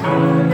잘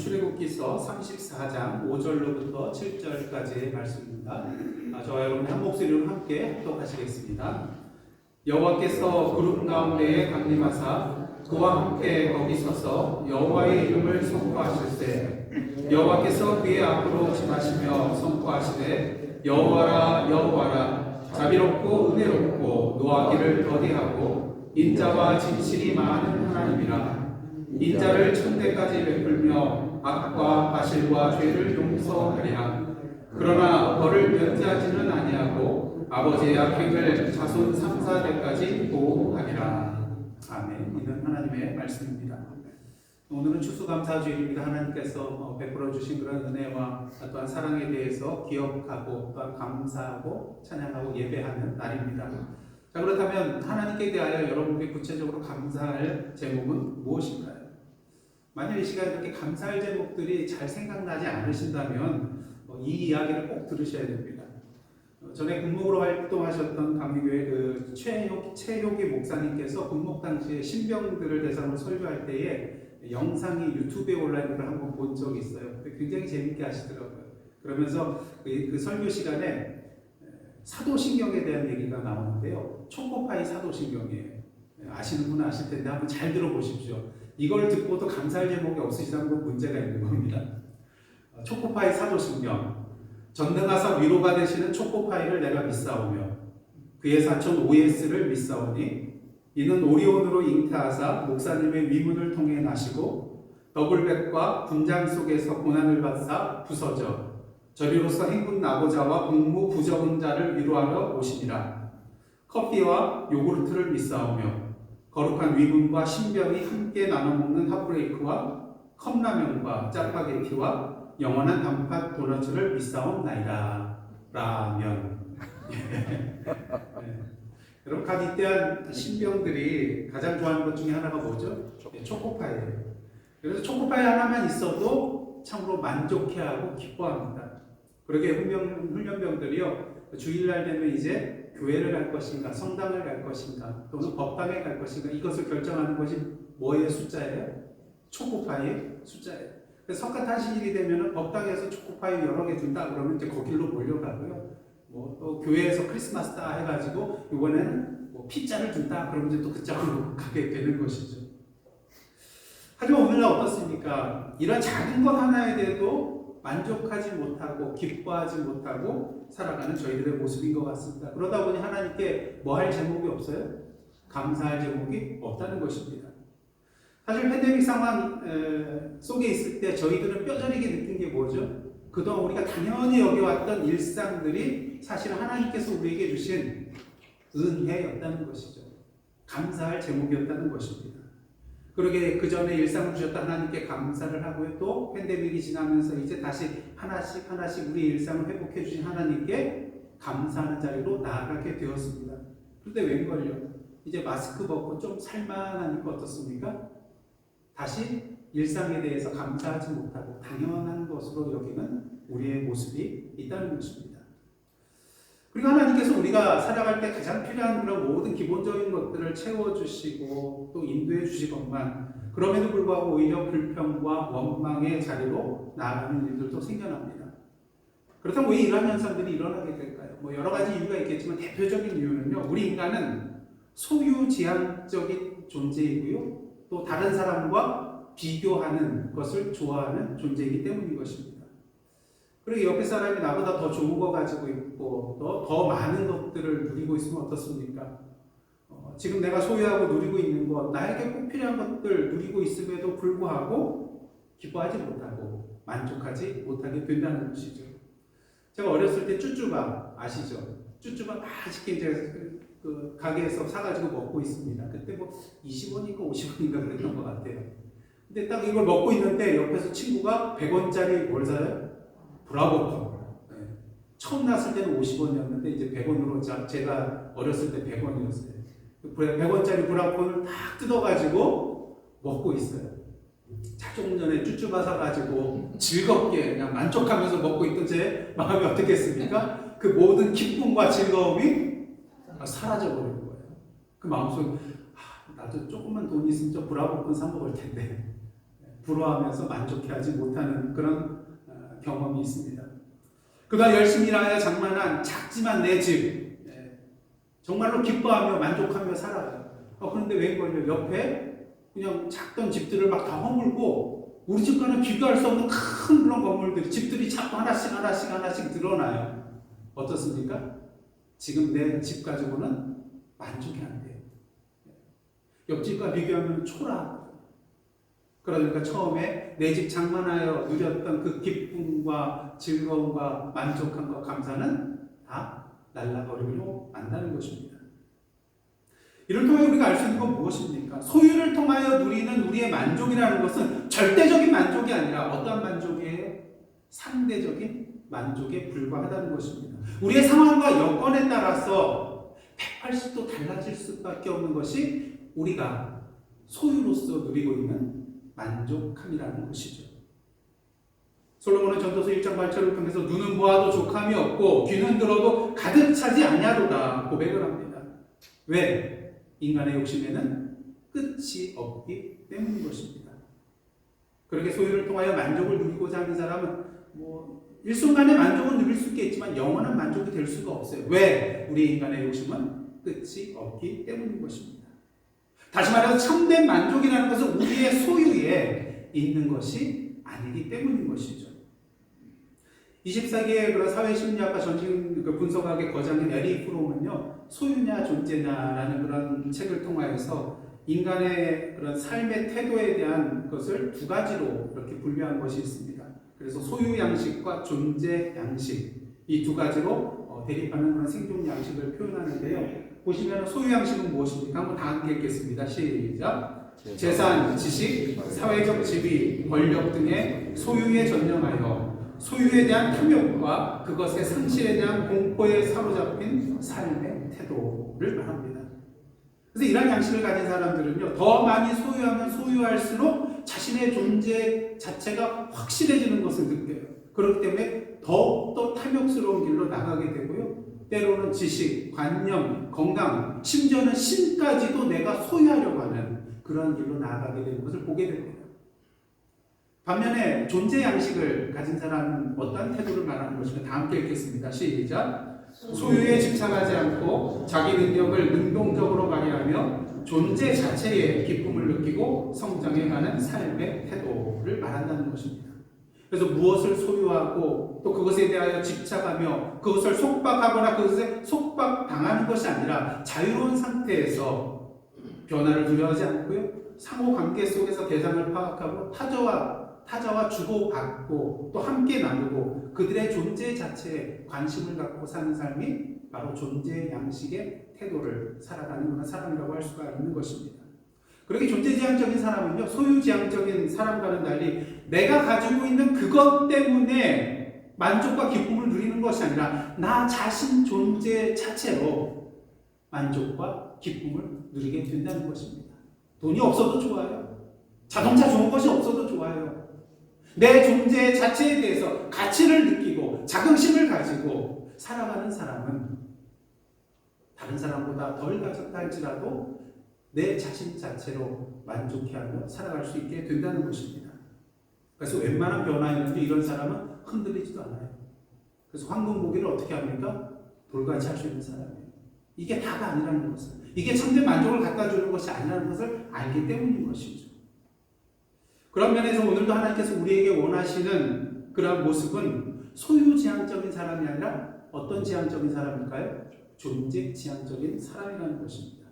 출애굽기서 34장 5절로부터 7절까지의 말씀입니다. 저와 여러분이 한 목소리로 함께 합독하시겠습니다. 여호와께서 구름 가운데에 강림하사 그와 함께 거기 서서 여호와의 이름을 선포하실 때 여호와께서 그의 앞으로 지나시며 선포하시되 여호와라 여호와라 자비롭고 은혜롭고 노하기를 더디하고 인자와 진실이 많은 하나님이라. 인자를 천대까지 베풀며 악과 과실과 죄를 용서하리라. 그러나 벌을 면제하지는 아니하고 아버지의 악행을 자손 3, 4대까지 보호하리라. 아멘. 이는 하나님의 말씀입니다. 오늘은 추수감사주일입니다. 하나님께서 베풀어 주신 그런 은혜와 또한 사랑에 대해서 기억하고 또한 감사하고 찬양하고 예배하는 날입니다. 자, 그렇다면 하나님께 대하여 여러분들이 구체적으로 감사할 제목은 무엇인가요? 만약 이 시간에 이렇게 감사할 제목들이 잘 생각나지 않으신다면 이 이야기를 꼭 들으셔야 됩니다. 전에 군목으로 활동하셨던 감리교회 그 최효기 목사님께서 군목 당시에 신병들을 대상으로 설교할 때에 영상이 유튜브에 올라있는 걸 한번 본 적이 있어요. 굉장히 재밌게 하시더라고요. 그러면서 그 설교 시간에 사도신경에 대한 얘기가 나오는데요. 초코파이 사도신경이에요. 아시는 분은 아실 텐데 한번 잘 들어보십시오. 이걸 듣고도 감사할 제목이 없으시다는 건 문제가 있는 겁니다. 초코파이 사도신경. 전능하사 위로가 되시는 초코파이를 내가 믿사오며 그의 사촌 OS를 믿사오니 이는 오리온으로 잉태하사 목사님의 위문을 통해 나시고 더블백과 분장 속에서 고난을 받사 부서져 저리로서 행군 나고자와 공무 부적은 자를 위로하러 오시니라. 커피와 요구르트를 믿사오며 거룩한 위문과 신병이 함께 나눠먹는 핫브레이크와 컵라면과 짜파게티와 영원한 단팥 도너츠를 믿사옵나이다. 라면. 여러분 각 이때한 신병들이 가장 좋아하는 것 중에 하나가 뭐죠? 초코파이예요. 그래서 초코파이 하나만 있어도 참으로 만족해하고 기뻐합니다. 그러게 훈련병들이요 주일날 되면 이제 교회를 갈 것인가, 성당을 갈 것인가, 또는 법당에 갈 것인가 이것을 결정하는 것이 뭐의 숫자예요? 초코파이의 숫자예요. 그래서 석가탄신일이 되면 법당에서 초코파이 여러 개 준다 그러면 이제 거길로 몰려가고요. 뭐 또 교회에서 크리스마스다 해가지고 이번에는 뭐 피자를 준다 그러면 이제 또 그쪽으로 가게 되는 것이죠. 하지만 오늘날 어떻습니까? 이런 작은 것 하나에 대해도 만족하지 못하고 기뻐하지 못하고 살아가는 저희들의 모습인 것 같습니다. 그러다 보니 하나님께 뭐 할 제목이 없어요? 감사할 제목이 없다는 것입니다. 사실 팬데믹 상황 속에 있을 때 저희들은 뼈저리게 느낀 게 뭐죠? 그동안 우리가 당연히 여겨왔던 일상들이 사실 하나님께서 우리에게 주신 은혜였다는 것이죠. 감사할 제목이었다는 것입니다. 그러게 그 전에 일상을 주셨던 하나님께 감사를 하고요. 또 팬데믹이 지나면서 이제 다시 하나씩 우리 일상을 회복해 주신 하나님께 감사하는 자리로 나아가게 되었습니다. 그런데 웬걸요? 이제 마스크 벗고 좀 살만하니까 어떻습니까? 다시 일상에 대해서 감사하지 못하고 당연한 것으로 여기는 우리의 모습이 있다는 것입니다. 그리고 하나님께서 우리가 살아갈 때 가장 필요한 그런 모든 기본적인 것들을 채워주시고 또 인도해 주시건만 그럼에도 불구하고 오히려 불평과 원망의 자리로 나아가는 일들도 생겨납니다. 그렇다면 왜 이러한 현상들이 일어나게 될까요? 뭐 여러 가지 이유가 있겠지만 대표적인 이유는요. 우리 인간은 소유지향적인 존재이고요. 또 다른 사람과 비교하는 것을 좋아하는 존재이기 때문인 것입니다. 그리고 옆에 사람이 나보다 더 좋은 거 가지고 있고 더 많은 것들을 누리고 있으면 어떻습니까? 지금 내가 소유하고 누리고 있는 것, 나에게 꼭 필요한 것들 누리고 있음에도 불구하고 기뻐하지 못하고 만족하지 못하게 된다는 것이죠. 제가 어렸을 때 쭈쭈바 아시죠? 쭈쭈바 맛있게 이제 그 가게에서 사가지고 먹고 있습니다. 그때 뭐 20원인가 50원인가 그랬던 것 같아요. 근데 딱 이걸 먹고 있는데 옆에서 친구가 100원짜리 뭘 사요? 브라보콘. 네. 처음 났을 때는 50원이었는데 이제 100원으로 제가 어렸을 때 100원이었어요. 100원짜리 브라보콘을 딱 뜯어가지고 먹고 있어요. 자, 조금 전에 쭈쭈바 사가지고 즐겁게 그냥 만족하면서 먹고 있던 제 마음이 어떻겠습니까? 그 모든 기쁨과 즐거움이 사라져버린 거예요. 그 마음속에 나도 조금만 돈이 있으면 저 브라보콘 사 먹을 텐데 불화하면서 만족해하지 못하는 그런 경험이 있습니다. 그가 열심히 일하여 장만한 작지만 내 집, 정말로 기뻐하며 만족하며 살아요. 그런데 웬걸요? 옆에 그냥 작던 집들을 막 다 허물고 우리 집과는 비교할 수 없는 큰 그런 건물들이, 집들이 자꾸 하나씩 늘어나요. 어떻습니까? 지금 내 집 가지고는 만족이 안 돼요. 옆집과 비교하면 초라하고, 그러니까 처음에 내 집 장만하여 누렸던 그 기쁨과 즐거움과 만족함과 감사는 다 날아버리고 만다는 것입니다. 이를 통해 우리가 알 수 있는 건 무엇입니까? 소유를 통하여 누리는 우리의 만족이라는 것은 절대적인 만족이 아니라 어떠한 만족이에요? 상대적인 만족에 불과하다는 것입니다. 우리의 상황과 여건에 따라서 180도 달라질 수밖에 없는 것이 우리가 소유로서 누리고 있는 만족함이라는 것이죠. 솔로몬은 전도서 1장 8절을 통해서 눈은 보아도 족함이 없고 귀는 들어도 가득 차지 아니하도다 고백을 합니다. 왜? 인간의 욕심에는 끝이 없기 때문인 것입니다. 그렇게 소유를 통하여 만족을 누리고자 하는 사람은 일순간의 만족은 누릴 수 있겠지만 영원한 만족이 될 수가 없어요. 왜? 우리 인간의 욕심은 끝이 없기 때문인 것입니다. 다시 말해서 참된 만족이라는 것은 우리의 소유에 있는 것이 아니기 때문인 것이죠. 20세기의 그런 사회심리학과 전신 분석학의 거장인 에리 프롬은요, 소유냐 존재냐라는 그런 책을 통하여서 인간의 그런 삶의 태도에 대한 것을 두 가지로 이렇게 분류한 것이 있습니다. 그래서 소유 양식과 존재 양식, 이 두 가지로 대립하는 그런 생존 양식을 표현하는데요. 보시면 소유 양식은 무엇입니까? 한번 다 함께 읽겠습니다. 시작. 재산, 지식, 사회적 지위, 권력 등의 소유에 전념하여 소유에 대한 탐욕과 그것의 상실에 대한 공포에 사로잡힌 삶의 태도를 말합니다. 그래서 이러한 양식을 가진 사람들은요, 더 많이 소유하면 소유할수록 자신의 존재 자체가 확실해지는 것을 느껴요. 그렇기 때문에 더욱더 탐욕스러운 길로 나가게 되고요. 때로는 지식, 관념, 건강, 심지어는 신까지도 내가 소유하려고 하는 그런 길로 나아가게 되는 것을 보게 됩니다. 반면에 존재 양식을 가진 사람은 어떠한 태도를 말하는 것인가? 다 함께 읽겠습니다. 시작. 소유에 집착하지 않고 자기 능력을 능동적으로 발휘하며 존재 자체에 기쁨을 느끼고 성장해가는 삶의 태도를 말한다는 것입니다. 그래서 무엇을 소유하고 또 그것에 대하여 집착하며 그것을 속박하거나 그것에 속박당하는 것이 아니라 자유로운 상태에서 변화를 두려워하지 않고요. 상호관계 속에서 대상을 파악하고 타자와 주고받고 또 함께 나누고 그들의 존재 자체에 관심을 갖고 사는 삶이 바로 존재 양식의 태도를 살아가는 그런 사람이라고 할 수가 있는 것입니다. 그렇게 존재지향적인 사람은요, 소유지향적인 사람과는 달리 내가 가지고 있는 그것 때문에 만족과 기쁨을 누리는 것이 아니라 나 자신 존재 자체로 만족과 기쁨을 누리게 된다는 것입니다. 돈이 없어도 좋아요. 자동차 좋은 것이 없어도 좋아요. 내 존재 자체에 대해서 가치를 느끼고 자긍심을 가지고 살아가는 사람은 다른 사람보다 덜 가졌다 할지라도 내 자신 자체로 만족해하며 살아갈 수 있게 된다는 것입니다. 그래서 웬만한 변화에는 이런 사람은 흔들리지도 않아요. 그래서 황금고기를 어떻게 합니까? 돌같이 할 수 있는 사람이에요. 이게 다가 아니라는 것을, 이게 참된 만족을 갖다 주는 것이 아니라는 것을 알기 때문인 것이죠. 그런 면에서 오늘도 하나님께서 우리에게 원하시는 그런 모습은 소유지향적인 사람이 아니라 어떤 지향적인 사람일까요? 존재지향적인 사람이라는 것입니다.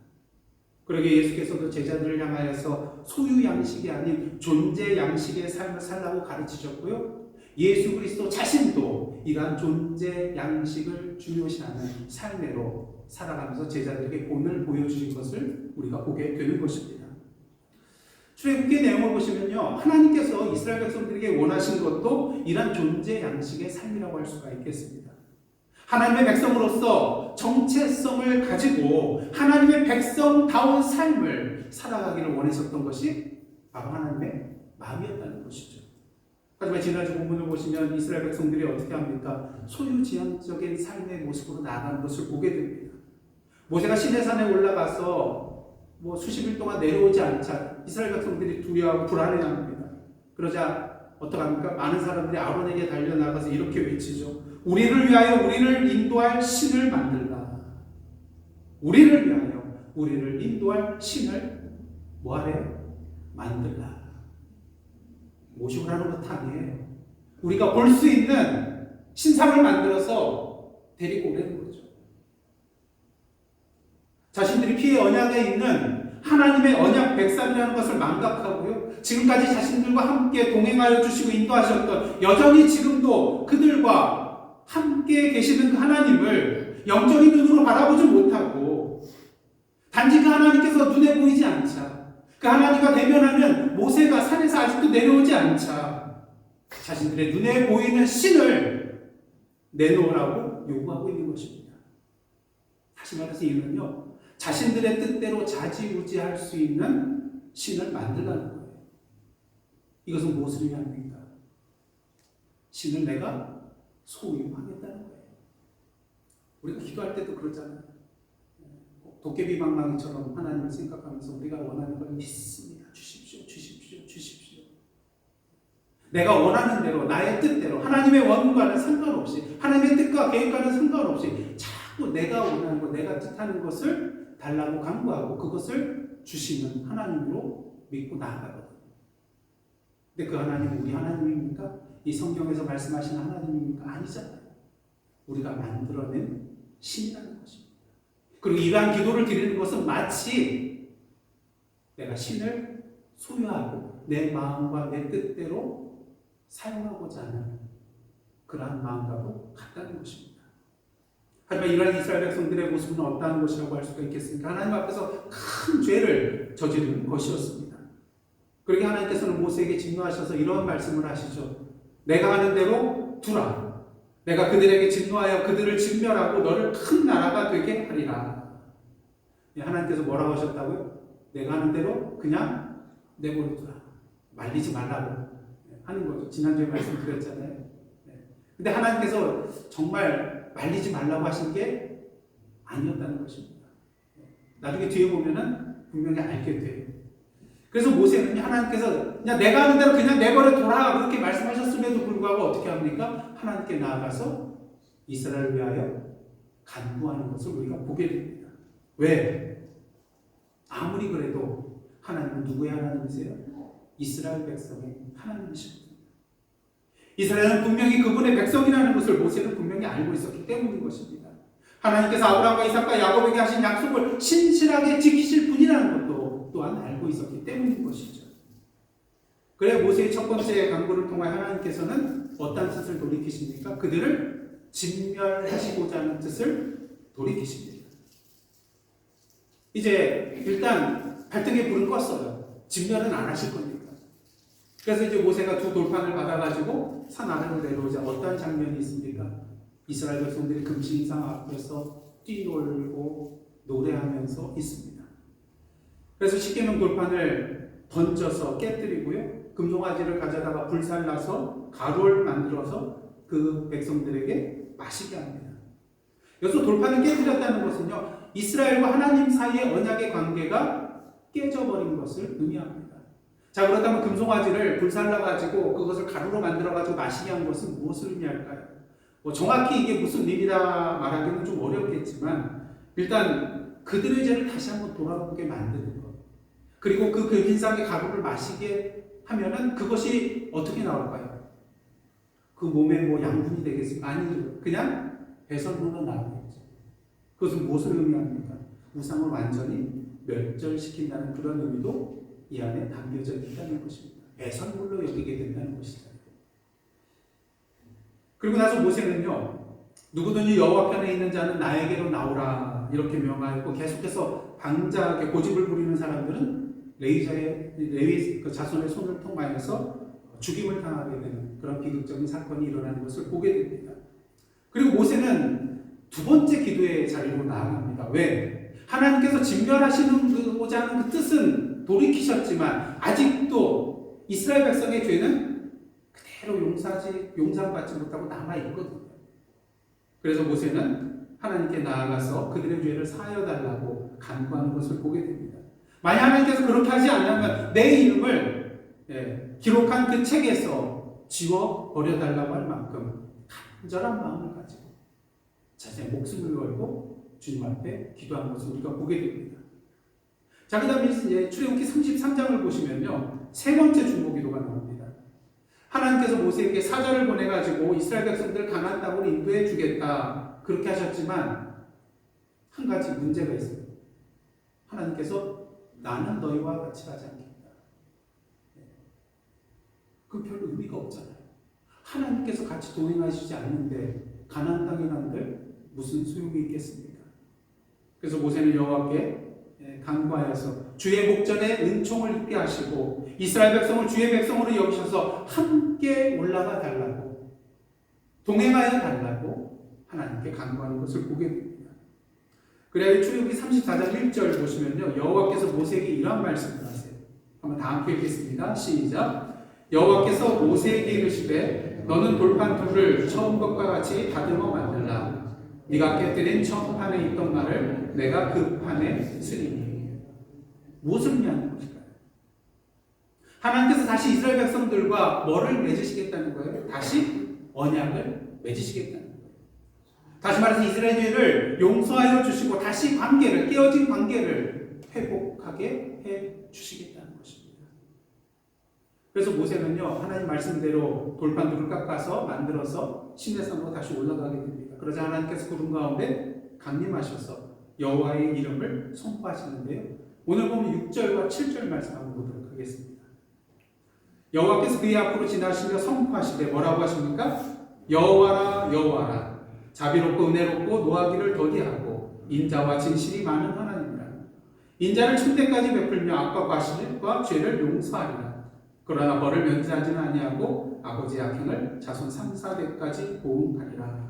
그러게 예수께서도 제자들을 향하여서 소유 양식이 아닌 존재 양식의 삶을 살라고 가르치셨고요. 예수 그리스도 자신도 이러한 존재 양식을 중요시하는 삶으로 살아가면서 제자들에게 본을 보여주신 것을 우리가 보게 되는 것입니다. 출애굽기의 내용을 보시면요, 하나님께서 이스라엘 백성들에게 원하신 것도 이러한 존재 양식의 삶이라고 할 수가 있겠습니다. 하나님의 백성으로서 정체성을 가지고 하나님의 백성다운 삶을 살아가기를 원하셨던 것이 바로 하나님의 마음이었다는 것이죠. 하지만 지난주 본문을 보시면 이스라엘 백성들이 어떻게 합니까? 소유지향적인 삶의 모습으로 나아가는 것을 보게 됩니다. 모세가 시내산에 올라가서 수십 일 동안 내려오지 않자 이스라엘 백성들이 두려워하고 불안해합니다. 그러자 어떡합니까? 많은 사람들이 아론에게 달려나가서 이렇게 외치죠. 우리를 위하여 우리를 인도할 신을 만들라. 우리를 위하여 우리를 인도할 신을 뭐하래요? 만들라. 모시고 하는 것 아니에요. 우리가 볼 수 있는 신상을 만들어서 데리고 오라는 거죠. 자신들이 피의 언약에 있는 하나님의 언약 백성이라는 것을 망각하고요. 지금까지 자신들과 함께 동행하여 주시고 인도하셨던, 여전히 지금도 그들과 함께 계시는 그 하나님을 영적인 눈으로 바라보지 못하고, 단지 그 하나님께서 눈에 보이지 않자, 그 하나님과 대면하면 모세가 산에서 아직도 내려오지 않자, 자신들의 눈에 보이는 신을 내놓으라고 요구하고 있는 것입니다. 다시 말해서 이는요, 자신들의 뜻대로 좌지우지할 수 있는 신을 만들라는 거예요. 이것은 무엇을 의미합니까? 신을 내가 소유하겠다는 거예요. 우리가 기도할 때도 그러잖아요. 도깨비방망이처럼 하나님을 생각하면서 우리가 원하는 걸 믿습니다. 주십시오, 주십시오, 주십시오. 내가 원하는 대로, 나의 뜻대로, 하나님의 원과는 상관없이, 하나님의 뜻과 계획과는 상관없이 자꾸 내가 원하는 것, 내가 뜻하는 것을 달라고 간구하고 그것을 주시는 하나님으로 믿고 나아가거든요. 근데 그 하나님은 우리 하나님입니까? 이 성경에서 말씀하시는 하나님입니까? 아니잖아요. 우리가 만들어낸 신이라는 것입니다. 그리고 이러한 기도를 드리는 것은 마치 내가 신을 소유하고 내 마음과 내 뜻대로 사용하고자 하는 그러한 마음과도 같다는 것입니다. 하지만 이러한 이스라엘 백성들의 모습은 어떠한 것이라고 할 수가 있겠습니까? 하나님 앞에서 큰 죄를 저지른 것이었습니다. 그러게 하나님께서는 모세에게 진노하셔서 이런 말씀을 하시죠. 내가 하는 대로 두라. 내가 그들에게 진노하여 그들을 진멸하고 너를 큰 나라가 되게 하리라. 하나님께서 뭐라고 하셨다고요? 내가 하는 대로 그냥 내버려두라. 말리지 말라고 하는 거죠. 지난주에 말씀드렸잖아요. 근데 하나님께서 정말 말리지 말라고 하신 게 아니었다는 것입니다. 나중에 뒤에 보면은 분명히 알게 돼요. 그래서 모세는 하나님께서 그냥 내가 하는 대로 그냥 내버려둬라 그렇게 말씀하셨음에도 불구하고 어떻게 합니까? 하나님께 나아가서 이스라엘을 위하여 간구하는 것을 우리가 보게 됩니다. 왜? 아무리 그래도 하나님은 누구의 하나님이세요? 이스라엘 백성의 하나님이십니다. 이스라엘은 분명히 그분의 백성이라는 것을 모세는 분명히 알고 있었기 때문인 것입니다. 하나님께서 아브라함과 이삭과 야곱에게 하신 약속을 신실하게 지키실 분이라는 것도 또한 알고 있었기 때문인 것이죠. 그래 모세의 첫 번째 간구를 통해 하나님께서는 어떤 뜻을 돌이키십니까? 그들을 진멸하시고자 하는 뜻을 돌이키십니다. 이제 일단 발등에 불은 껐어요. 진멸은 안 하실 겁니다. 그래서 이제 모세가 두 돌판을 받아가지고 산 아래로 내려오자 어떤 장면이 있습니까? 이스라엘 백성들이 금신상 앞에서 뛰놀고 노래하면서 있습니다. 그래서 십계명 돌판을 던져서 깨뜨리고요. 금송아지를 가져다가 불살라서 가루를 만들어서 그 백성들에게 마시게 합니다. 여기서 돌판을 깨뜨렸다는 것은요. 이스라엘과 하나님 사이의 언약의 관계가 깨져버린 것을 의미합니다. 자, 그렇다면 금송아지를 불살라가지고 그것을 가루로 만들어가지고 마시게 한 것은 무엇을 의미할까요? 정확히 이게 무슨 의미다 말하기는 좀 어렵겠지만 일단 그들의 죄를 다시 한번 돌아보게 만드는 것. 그리고 그 금신상의 가루를 마시게 하면은 그것이 어떻게 나올까요? 그 몸에 뭐 양분이 되겠습니까? 아니죠. 그냥 배설물로 나오겠죠. 그것은 무엇을 의미합니까? 우상을 완전히 멸절시킨다는 그런 의미도 이 안에 담겨져 있다는 것입니다. 배설물로 여기게 된다는 것이죠. 그리고 나서 모세는요, 누구든지 여호와 편에 있는 자는 나에게로 나오라 이렇게 명하였고 계속해서 방자하게 고집을 부리는 사람들은 레위 그 자손의 손을 통하여서 죽임을 당하게 되는 그런 비극적인 사건이 일어나는 것을 보게 됩니다. 그리고 모세는 두 번째 기도의 자리로 나아갑니다. 왜? 하나님께서 진멸하시고자 하는 그 뜻은 돌이키셨지만 아직도 이스라엘 백성의 죄는 그대로 용서받지 못하고 남아있거든요. 그래서 모세는 하나님께 나아가서 그들의 죄를 사하여달라고 간구하는 것을 보게 됩니다. 만약 하나님께서 그렇게 하지 않으면 내 이름을 기록한 그 책에서 지워 버려달라고 할 만큼 간절한 마음을 가지고 자신의 목숨을 걸고 주님 앞에 기도하는 것을 우리가 보게 됩니다. 자, 그 다음에 이제 출애굽기 33장을 보시면요, 세 번째 중보기도가 나옵니다. 하나님께서 모세에게 사자를 보내가지고 이스라엘 백성들 가나안 땅으로 인도해 주겠다 그렇게 하셨지만 한 가지 문제가 있어요. 하나님께서 나는 너희와 같이 하지 않겠다. 그 별로 의미가 없잖아요. 하나님께서 같이 동행하시지 않는데 가나안 땅에 간들 무슨 소용이 있겠습니까? 그래서 모세는 여호와께 간구하여서 주의 목전에 은총을 입게 하시고 이스라엘 백성을 주의 백성으로 여기셔서 함께 올라가 달라고, 동행하여 달라고 하나님께 간구하는 것을 보게 됩니다. 그래야 출애굽기 34장 1절 보시면요, 여호와께서 모세에게 이러한 말씀을 하세요. 한번 다 함께 읽겠습니다. 시작. 여호와께서 모세에게 이르시되 너는 돌판 둘을 처음 것과 같이 다듬어 만들라. 네가 깨뜨린 첫 판에 있던 말을 내가 그 판에 쓰리니. 무엇을 의미하는 것일까요? 하나님께서 다시 이스라엘 백성들과 뭐를 맺으시겠다는 거예요? 다시 언약을 맺으시겠다는 거예요. 다시 말해서 이스라엘을 용서하여 주시고 다시 관계를, 깨어진 관계를 회복하게 해 주시겠다는 것입니다. 그래서 모세는요, 하나님 말씀대로 돌판들을 깎아서 만들어서 시내산으로 다시 올라가게 됩니다. 그러자 하나님께서 구름 가운데 강림하셔서 여호와의 이름을 선포하시는데요, 오늘 보면 6절과 7절 말씀 한번 보도록 하겠습니다. 여호와께서 그의 앞으로 지나시며 선포하시되 뭐라고 하십니까? 여호와라 여호와라, 자비롭고 은혜롭고 노하기를 더디하고 인자와 진실이 많은 하나님이라. 인자를 천대까지 베풀며 악과 과실과 죄를 용서하리라. 그러나 벌을 면제하지는 아니하고 아버지의 악행을 자손 3, 4대까지 보응하리라.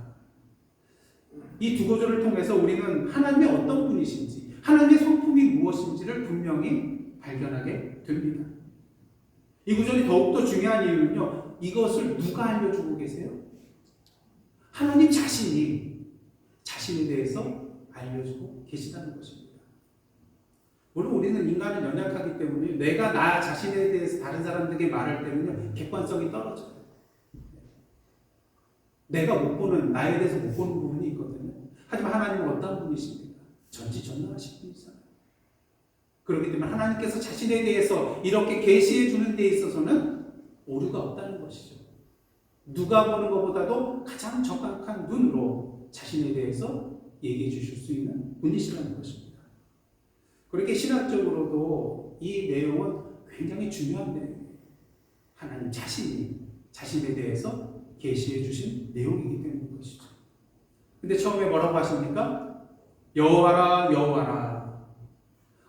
이 두 구절을 통해서 우리는 하나님의 어떤 분이신지, 하나님의 성품이 무엇인지를 분명히 발견하게 됩니다. 이 구절이 더욱더 중요한 이유는요, 이것을 누가 알려주고 계세요? 하나님 자신이 자신에 대해서 알려주고 계시다는 것입니다. 물론 우리는 인간은 연약하기 때문에 내가 나 자신에 대해서 다른 사람들에게 말할 때는요, 객관성이 떨어져요. 내가 못 보는, 나에 대해서 못 보는 부분이 있거든요. 하지만 하나님은 어떤 분이십니까? 전지전능하신 분이잖아요. 그렇기 때문에 하나님께서 자신에 대해서 이렇게 계시해 주는 데 있어서는 오류가 없다는 것이죠. 누가 보는 것보다도 가장 정확한 눈으로 자신에 대해서 얘기해 주실 수 있는 분이시라는 것입니다. 그렇게 신학적으로도 이 내용은 굉장히 중요한 내용이에요. 하나님 자신이 자신에 대해서 계시해 주신 내용이기 때문인 것이죠. 근데 처음에 뭐라고 하십니까? 여호와라 여호와라.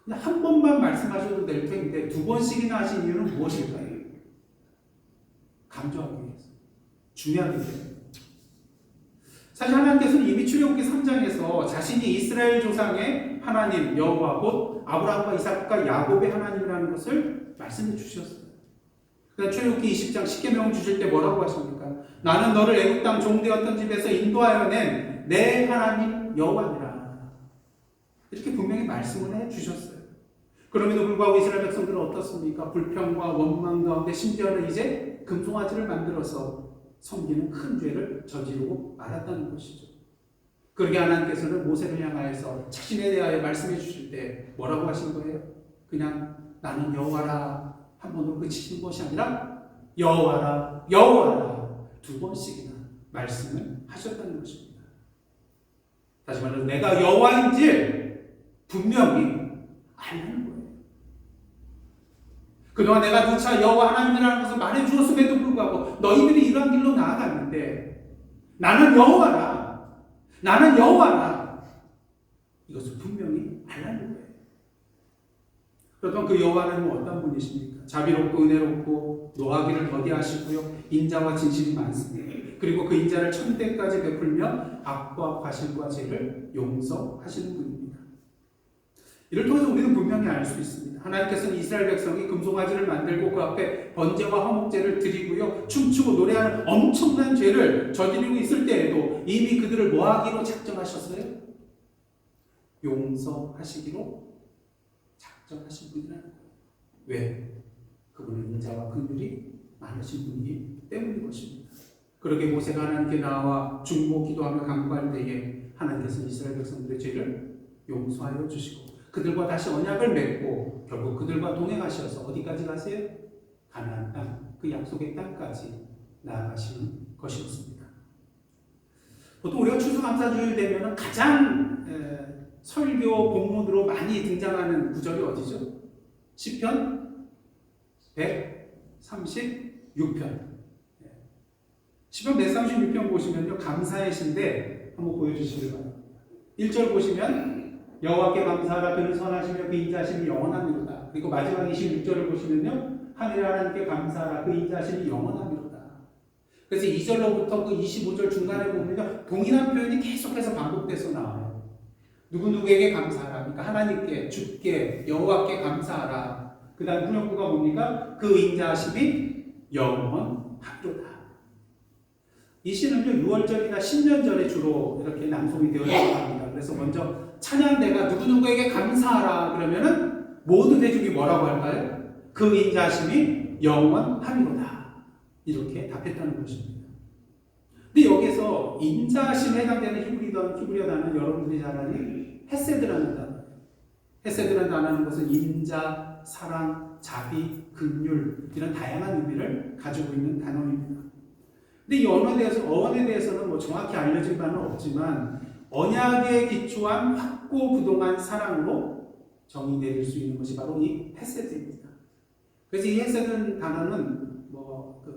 근데 한 번만 말씀하셔도 될 텐데 두 번씩이나 하신 이유는 무엇일까요? 강조하기 위해서. 중요하기 때문에. 사실 하나님께서는 이미 출애굽기 3장에서 자신이 이스라엘 조상의 하나님 여호와 곧 아브라함과 이삭과 야곱의 하나님이라는 것을 말씀해 주셨어요. 그러니까 출애굽기 20장 10계명을 주실 때 뭐라고 하십니까? 나는 너를 애굽 땅 종되었던 집에서 인도하여 낸 내 하나님 여호와니라. 이렇게 분명히 말씀을 해 주셨어요. 그럼에도 불구하고 이스라엘 백성들은 어떻습니까? 불평과 원망 가운데 심지어는 이제 금송아지를 만들어서 섬기는 큰 죄를 저지르고 말았다는 것이죠. 그러게 하나님께서는 모세를 향하여서 자신에 대하여 말씀해 주실 때 뭐라고 하신 거예요? 그냥 나는 여호와라 한 번으로 그치신 것이 아니라 여호와라 여호와라 두 번씩이나 말씀을 하셨다는 것입니다. 다시 말해서 내가 여호와인지 분명히 알는 거예요. 그동안 내가 누차 여호와 하나님이라는 것을 말해주었음에도 불구하고 너희들이 이러한 길로 나아갔는데 나는 여호와라, 나는 여호와라, 이것을 분명히 알라는 거예요. 그렇다면 그 여호와 하나님은 어떤 분이십니까? 자비롭고 은혜롭고 노하기를 더디하시고요, 인자와 진실이 많습니다. 그리고 그 인자를 천대까지 베풀며 악과 과실과 죄를 용서하시는 분입니다. 이를 통해서 우리는 분명히 알 수 있습니다. 하나님께서는 이스라엘 백성이 금송아지를 만들고 그 앞에 번제와 화목제를 드리고요, 춤추고 노래하는 엄청난 죄를 저지르고 있을 때에도 이미 그들을 뭐하기로 작정하셨어요? 용서하시기로 작정하신 분이라는 거예요. 왜? 그분은 인자와 긍휼이 많으신 분이기 때문인 것입니다. 그렇게 모세가 하나님께 나와 중보 기도하며 간구할 때에 하나님께서 이스라엘 백성들의 죄를 용서하여 주시고 그들과 다시 언약을 맺고 결국 그들과 동행하셔서 어디까지 가세요? 가나안 땅, 그 약속의 땅까지 나아가시는 것이었습니다. 보통 우리가 추수감사주일 되면 가장 설교 본문으로 많이 등장하는 구절이 어디죠? 시편 136편. 시편 136편 보시면요, 감사의 시인데 한번 보여주시기 바랍니다. 1절 보시면 여호와께 감사하라 그는 선하시며 그 인자하심이 영원하미로다. 그리고 마지막 26절을 보시면요, 하늘의 하나님께 감사하라 그 인자하심이 영원하미로다. 그래서 2절로부터 그 25절 중간에 보면요, 동일한 표현이 계속해서 반복돼서 나와요. 누구누구에게 감사하라. 그러니까 하나님께, 주께, 여호와께 감사하라. 그 다음 후렴구가 뭡니까? 그 인자하심이 영원하리로다. 이 시는요, 6월절이나 신년절에 주로 이렇게 낭송이 되어 있습니다. 그래서 먼저 찬양대가 누구누구에게 감사하라 그러면은 모든 대중이 뭐라고 할까요? 그 인자하심이 영원하리로다. 이렇게 답했다는 것입니다. 근데 여기서 인자하심에 해당되는 히브리어 단어는 여러분들이 잘 아는 헤세드라는 단어예요. 헤세드라는 단어는 것은 인자, 사랑, 자비, 긍휼 이런 다양한 의미를 가지고 있는 단어입니다. 근데 이 언어에 대해서는 뭐 정확히 알려진 바는 없지만 언약에 기초한 확고부동한 사랑으로 정의 내릴 수 있는 것이 바로 이 헤세드입니다. 그래서 이 헤세드 단어는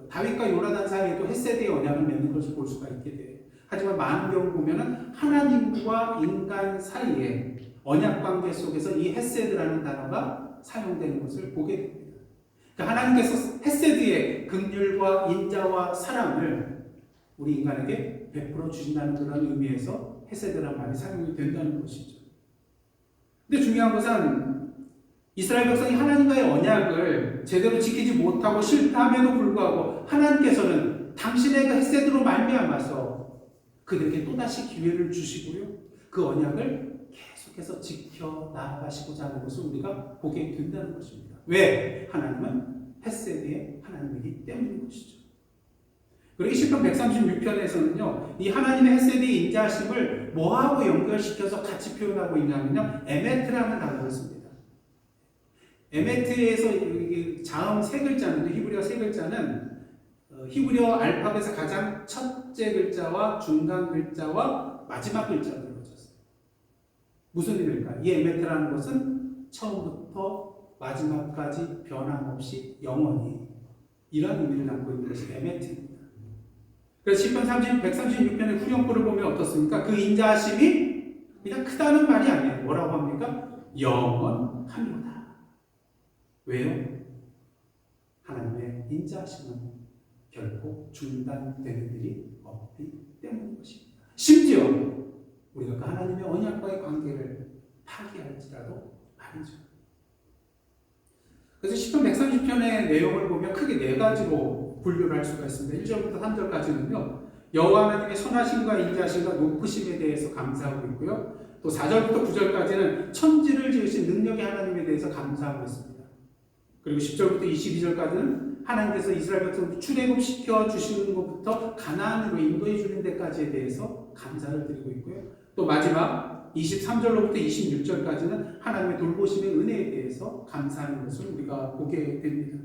다윗과 요나단 사이에도 헤세드의 언약을 맺는 것을 볼 수가 있게 돼요. 하지만 많은 경우 보면은 하나님과 인간 사이에 언약 관계 속에서 이 헤세드라는 단어가 사용되는 것을 보게 됩니다. 그러니까 하나님께서 헤세드의 긍휼과 인자와 사랑을 우리 인간에게 베풀어 주신다는 그런 의미에서 헤세드라는 말이 사용이 된다는 것이죠. 근데 중요한 것은 이스라엘 백성이 하나님과의 언약을 제대로 지키지 못하고 실패함에도 불구하고 하나님께서는 당신의 그 헤세드로 말미암아서 그들에게 또다시 기회를 주시고요. 그 언약을 계속해서 지켜 나아가시고자 하는 것을 우리가 보게 된다는 것입니다. 왜? 하나님은 헤세드의 하나님이기 때문인 것이죠. 그리고 시편 136편에서는요, 이 하나님의 헤세드의 인자하심을 뭐하고 연결시켜서 같이 표현하고 있냐면요, 에메트라는 단어를 씁니다. 에메트에서 자음 세 글자인데, 히브리어 세 글자는 히브리어 알파벳에서 가장 첫째 글자와 중간 글자와 마지막 글자로 이루어졌어요. 무슨 의미일까요? 이 에메트라는 것은 처음부터 마지막까지 변함없이 영원히 이런 의미를 담고 있는 것이 에메트입니다. 그래서 시편 136편의 후렴구를 보면 어떻습니까? 그 인자하심이 그냥 크다는 말이 아니에요. 뭐라고 합니까? 영원합니다. 왜요? 하나님의 인자하심은 결코 중단되는 일이 없기 때문인 것입니다. 심지어 우리가 그 하나님의 언약과의 관계를 파기할지라도 말이죠. 그래서 시편 130편의 내용을 보면 크게 네 가지로 분류를 할 수가 있습니다. 1절부터 3절까지는요, 여호와 하나님의 선하심과 인자하심과 높으심에 대해서 감사하고 있고요. 또 4절부터 9절까지는 천지를 지으신 능력의 하나님에 대해서 감사하고 있습니다. 그리고 10절부터 22절까지는 하나님께서 이스라엘 백성을 출애굽시켜 주시는 것부터 가나안으로 인도해 주는 데까지에 대해서 감사를 드리고 있고요. 또 마지막 23절로부터 26절까지는 하나님의 돌보심의 은혜에 대해서 감사하는 것을 우리가 보게 됩니다.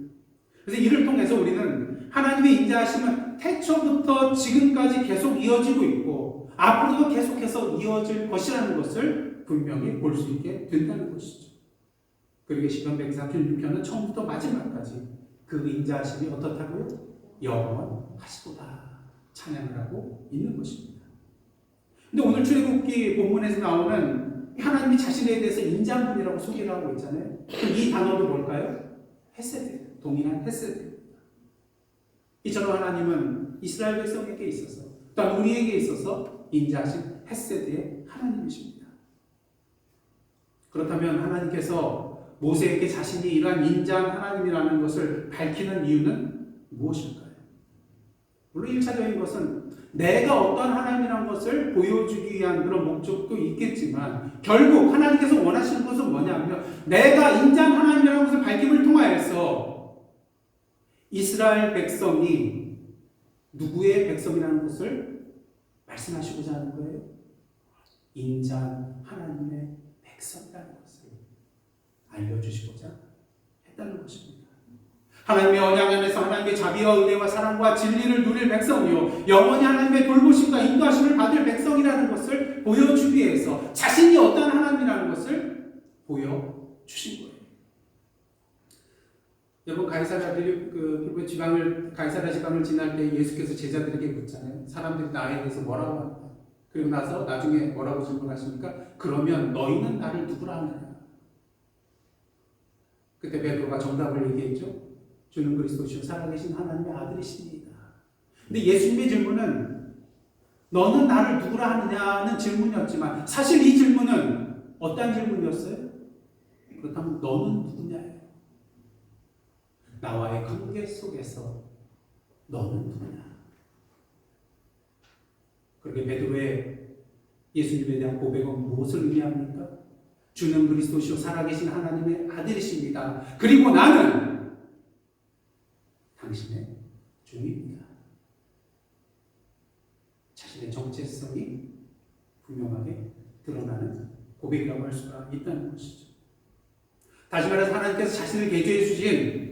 그래서 이를 통해서 우리는 하나님의 인자하심은 태초부터 지금까지 계속 이어지고 있고 앞으로도 계속해서 이어질 것이라는 것을 분명히 볼 수 있게 된다는 것이죠. 그리고 시편 136편은 처음부터 마지막까지 그 인자하심이 어떻다고요? 영원하시도다 찬양을 하고 있는 것입니다. 근데 오늘 출애굽기 본문에서 나오는 하나님이 자신에 대해서 인자한 분이라고 소개를 하고 있잖아요. 이 단어도 뭘까요? 헤세드, 동일한 헤세드입니다. 이처럼 하나님은 이스라엘 백성에게 있어서 또한 우리에게 있어서 인자하신 헤세드의 하나님이십니다. 그렇다면 하나님께서 모세에게 자신이 이러한 인자한 하나님이라는 것을 밝히는 이유는 무엇일까요? 물론 1차적인 것은 내가 어떤 하나님이라는 것을 보여주기 위한 그런 목적도 있겠지만 결국 하나님께서 원하시는 것은 뭐냐면 내가 인자한 하나님이라는 것을 밝힘을 통하여서 이스라엘 백성이 누구의 백성이라는 것을 말씀하시고자 하는 거예요. 인자한 하나님의 백성이라는 것을 알려주시고자 했다는 것입니다. 하나님의 언약 안에서 하나님의 자비와 은혜와 사랑과 진리를 누릴 백성이요, 영원히 하나님의 돌보심과 인도하심을 받을 백성이라는 것을 보여주기 위해서 자신이 어떠한 하나님이라는 것을 보여주신 거예요. 여러분, 필리포 지방을 가이사랴 지방을 지날 때 예수께서 제자들에게 묻잖아요. 사람들이 나에 대해서 뭐라고 하는가? 그리고 나서 나중에 뭐라고 질문하십니까? 그러면 너희는 나를 누구라 하느냐? 그때 베드로가 정답을 얘기했죠. 주는 그리스도시요 살아계신 하나님의 아들이십니다. 근데 예수님의 질문은 너는 나를 누구라 하느냐는 질문이었지만 사실 이 질문은 어떤 질문이었어요? 그렇다면 너는 누구냐예요. 나와의 관계 속에서 너는 누구냐? 그렇게 베드로의 예수님에 대한 고백은 무엇을 의미합니까? 주는 그리스도시요 살아계신 하나님의 아들이십니다. 그리고 나는 당신의 주입니다. 자신의 정체성이 분명하게 드러나는 고백이라고 할 수가 있다는 것이죠. 다시 말해서 하나님께서 자신을 계주해 주신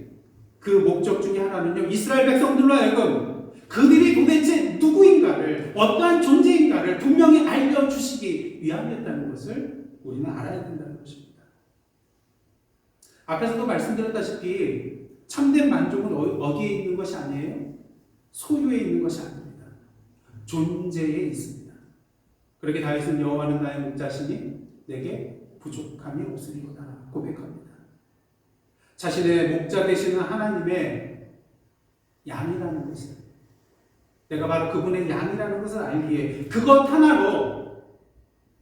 그 목적 중에 하나는요, 이스라엘 백성들로 하여금 그들이 도대체 누구인가를, 어떠한 존재인가를 분명히 알려주시기 위함이었다는 것을 우리는 알아야 된다는 것입니다. 앞에서도 말씀드렸다시피 참된 만족은 어디에 있는 것이 아니에요? 소유에 있는 것이 아닙니다. 존재에 있습니다. 그렇게 다윗은 여호와는 나의 목자시니 내게 부족함이 없으리로다 고백합니다. 자신의 목자 되시는 하나님의 양이라는 것을, 내가 바로 그분의 양이라는 것을 알기에 그것 하나로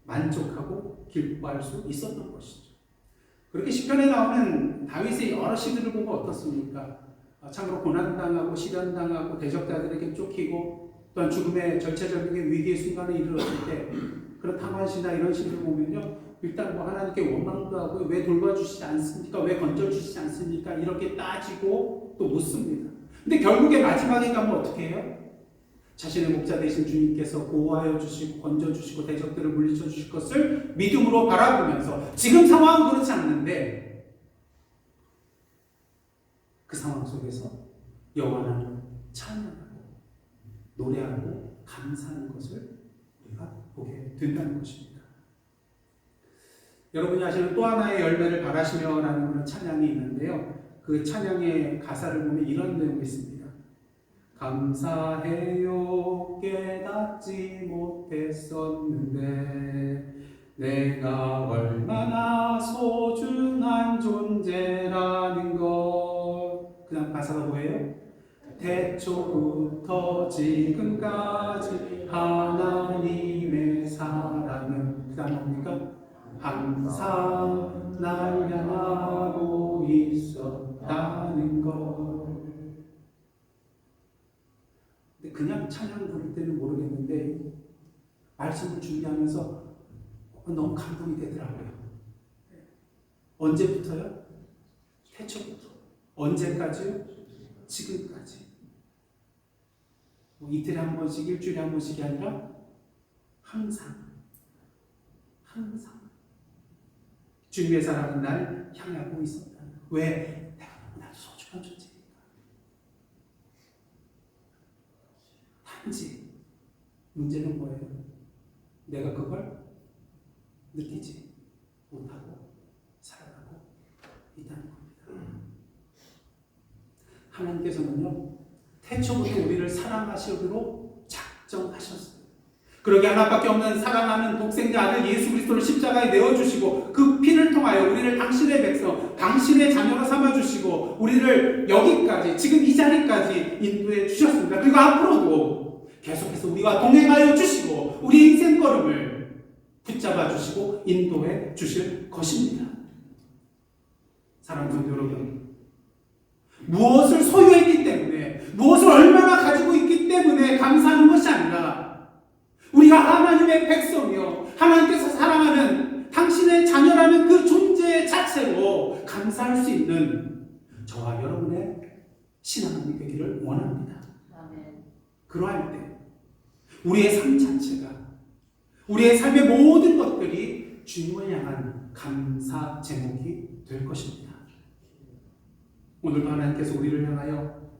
만족하고 기뻐할 수 있었던 것이죠. 그렇게 시편에 나오는 다윗의 여러 시들을 보고 어떻습니까? 참으로 고난당하고 시련당하고 대적자들에게 쫓기고 또한 죽음의 절체절명의 위기의 순간에 이르렀을 때 그런 탐환시나 이런 시를 보면요, 일단 뭐 하나님께 원망도 하고 왜 돌봐주시지 않습니까? 왜 건져주시지 않습니까? 이렇게 따지고 또 묻습니다. 근데 결국에 마지막에 가면 어떻게 해요? 자신의 목자 되신 주님께서 보호하여 주시고 건져주시고 대적들을 물리쳐 주실 것을 믿음으로 바라보면서, 지금 상황은 그렇지 않는데 그 상황 속에서 여호와를 찬양하고 노래하고 감사하는 것을 우리가 보게 된다는 것입니다. 여러분이 아시는 또 하나의 열매를 바라시며라는 그런 찬양이 있는데요, 그 찬양의 가사를 보면 이런 내용이 있습니다. 감사해요 깨닫지 못했었는데 내가 얼마나 소중한 존재라는 것. 그 다음 가사가 뭐예요? 태초부터 지금까지 하나님의 사랑은, 그 다음 뭡니까? 항상 날 향하고 있었다는 것. 근데 그냥 찬양 부를 때는 모르겠는데 말씀을 준비하면서 너무 감동이 되더라고요. 언제부터요? 태초부터. 언제까지요? 지금까지. 이틀에 한 번씩, 일주일에 한 번씩이 아니라 항상 주님의 사랑은 날 향하고 있었다. 왜? 내가 너무나도 소중한 존재니까. 단지 문제는 뭐예요? 내가 그걸 느끼지 못하고 살아가고 있다는 겁니다. 하나님께서는요, 태초부터 우리를 사랑하시기로 작정하셨어요. 그러게 하나밖에 없는 사랑하는 독생자 아들 예수 그리스도를 십자가에 내어주시고 그 피를 통하여 우리를 당신의 백성, 당신의 자녀로 삼아주시고 우리를 여기까지, 지금 이 자리까지 인도해 주셨습니다. 그리고 앞으로도 계속해서 우리와 동행하여 주시고 우리 인생 걸음을 붙잡아 주시고 인도해 주실 것입니다. 사랑하는 성도 여러분, 무엇을 소유했기 때문에, 무엇을 얼마나 가지고 있기 때문에 감사하는 것이 아니라 우리가 하나님의 백성이요, 하나님께서 사랑하는 당신의 자녀라는 그 존재 자체로 감사할 수 있는 저와 여러분의 신앙이 되기를 원합니다. 아멘. 그러할 때 우리의 삶 자체가, 우리의 삶의 모든 것들이 주님을 향한 감사 제목이 될 것입니다. 오늘도 하나님께서 우리를 향하여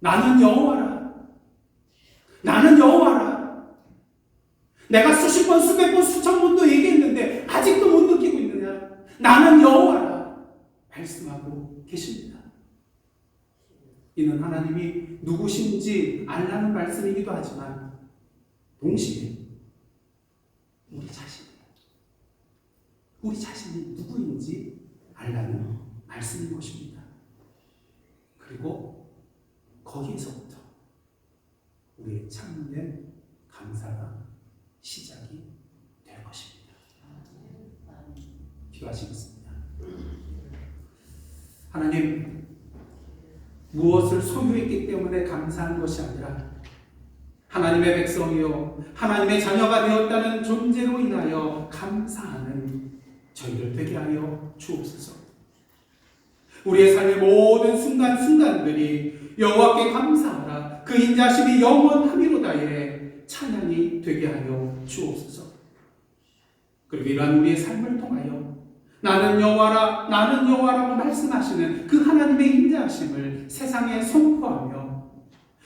나는 여호와라, 나는 여호와라, 내가 수십 번, 수백 번, 수천 번도 얘기했는데 아직도 못 느끼고 있느냐, 나는 여호와라 말씀하고 계십니다. 이는 하나님이 누구신지 알라는 말씀이기도 하지만 동시에 우리 자신이 누구인지 알라는 말씀인 것입니다. 그리고 거기에서부터 우리의 참된 감사가 시작이 될 것입니다. 기도하시겠습니다. 하나님, 무엇을 소유했기 때문에 감사한 것이 아니라 하나님의 백성이요 하나님의 자녀가 되었다는 존재로 인하여 감사하는 저희들 되게 하여 주옵소서. 우리의 삶의 모든 순간순간들이 여호와께 감사하라, 그 인자심이 영원하미로다의 찬양이 되게 하여 주옵소서. 그리고 이러한 우리의 삶을 통하여 나는 여호와라, 나는 여호와라고 말씀하시는 그 하나님의 인자하심을 세상에 선포하며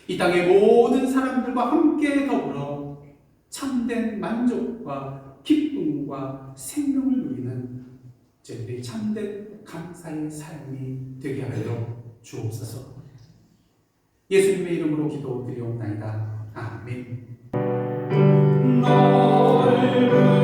이 땅의 모든 사람들과 함께 더불어 참된 만족과 기쁨과 생명을 누리는 저희들의 참된 감사의 삶이 되게 하여 주옵소서. 예수님의 이름으로 기도드리옵나이다. 아멘. 넓은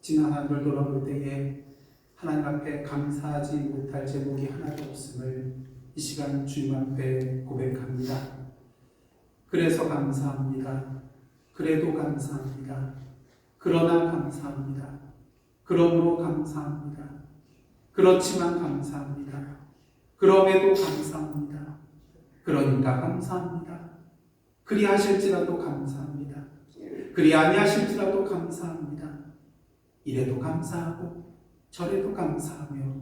지난 한 주를 돌아볼 때에 하나님 앞에 감사하지 못할 제목이 하나도 없음을 이 시간 주님 앞에 고백합니다. 그래서 감사합니다. 그래도 감사합니다. 그러나 감사합니다. 그러므로 감사합니다. 그렇지만 감사합니다. 그럼에도 감사합니다. 그러니까 감사합니다. 그리하실지라도 감사합니다. 그리 아니하실지라도 감사합니다. 이래도 감사하고 저래도 감사하며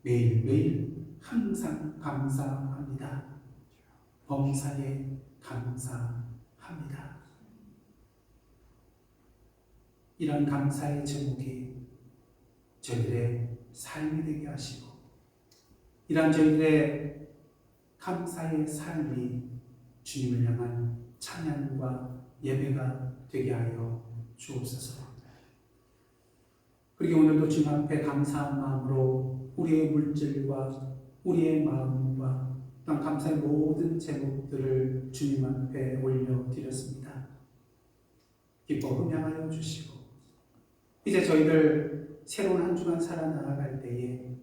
매일매일 항상 감사합니다. 범사에 감사합니다. 이런 감사의 제목이 저희들의 삶이 되게 하시고 이런 저희들의 감사의 삶이 주님을 향한 찬양과 예배가 되게 하여 주옵소서. 그리고 오늘도 주님 앞에 감사한 마음으로 우리의 물질과 우리의 마음과 또한 감사의 모든 제목들을 주님 앞에 올려드렸습니다. 기뻐 흠양하여 주시고 이제 저희들 새로운 한 주간 살아나갈 때에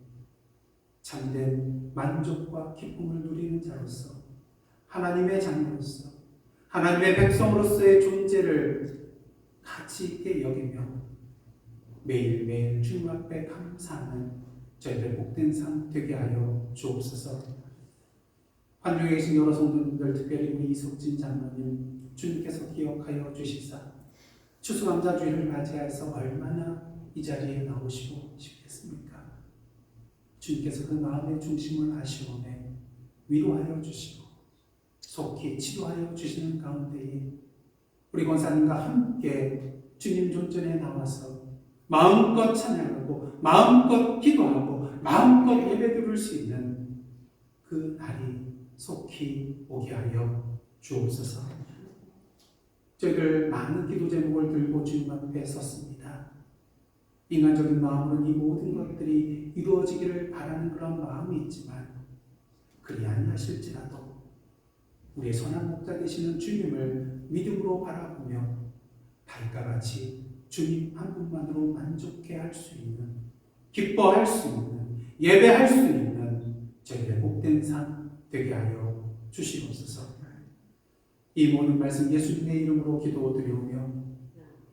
참된 만족과 기쁨을 누리는 자로서 하나님의 자녀로서 하나님의 백성으로서의 존재를 가치 있게 여기며 매일매일 주님 앞에 감사하는 저희들 복된 삶 되게 하여 주옵소서. 환중에 계신 여러 성도님들, 특별히 우리 이석진 장로님 주님께서 기억하여 주시사 추수감사주일을 맞이해서 얼마나 이 자리에 나오시고 싶겠습니까? 주님께서 그 마음의 중심을 아시오매 위로하여 주시고 속히 치료하여 주시는 가운데에 우리 권사님과 함께 주님 존전에 나와서 마음껏 찬양하고 마음껏 기도하고 마음껏 예배드릴 수 있는 그 날이 속히 오게 하여 주옵소서. 저희들 많은 기도 제목을 들고 주님 앞에 섰습니다. 인간적인 마음으로는 이 모든 것들이 이루어지기를 바라는 그런 마음이 있지만 그리 아니하실지라도 우리의 선한 목자 되시는 주님을 믿음으로 바라보며 달과 같이 주님 한 분만으로 만족해 할 수 있는, 기뻐할 수 있는, 예배할 수 있는 저희의 복된 삶 되게 하여 주시옵소서. 이 모든 말씀 예수님의 이름으로 기도드리오며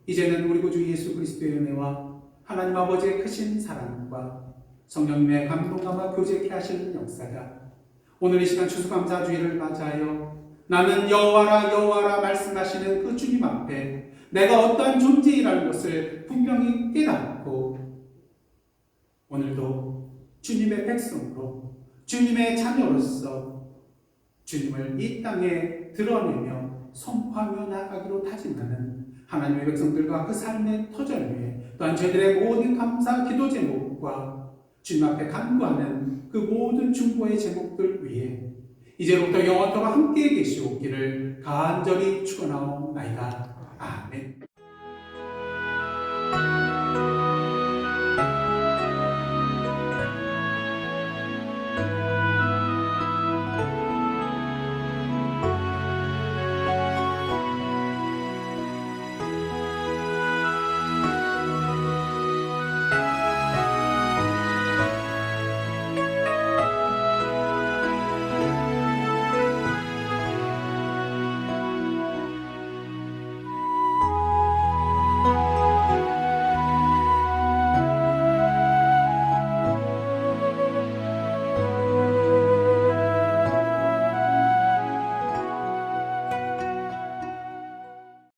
이제는 우리 구주 예수 그리스도의 은혜와 하나님 아버지의 크신 사랑과 성령님의 감동감과 교제케 하시는 역사가 오늘 이 시간 추수감사주일을 맞이하여 나는 여호와라 여호와라 말씀하시는 그 주님 앞에 내가 어떠한 존재이라는 것을 분명히 깨닫고 오늘도 주님의 백성으로 주님의 자녀로서 주님을 이 땅에 드러내며 선포하며 나아가기로 다짐하는 하나님의 백성들과 그 삶의 터전 위에 또한 저희들의 모든 감사 기도 제목과 주님 앞에 간구하는 그 모든 중보의 제목들 위에 이제부터 영원토록 함께 계시옵기를 간절히 축원하옵나이다. 아멘.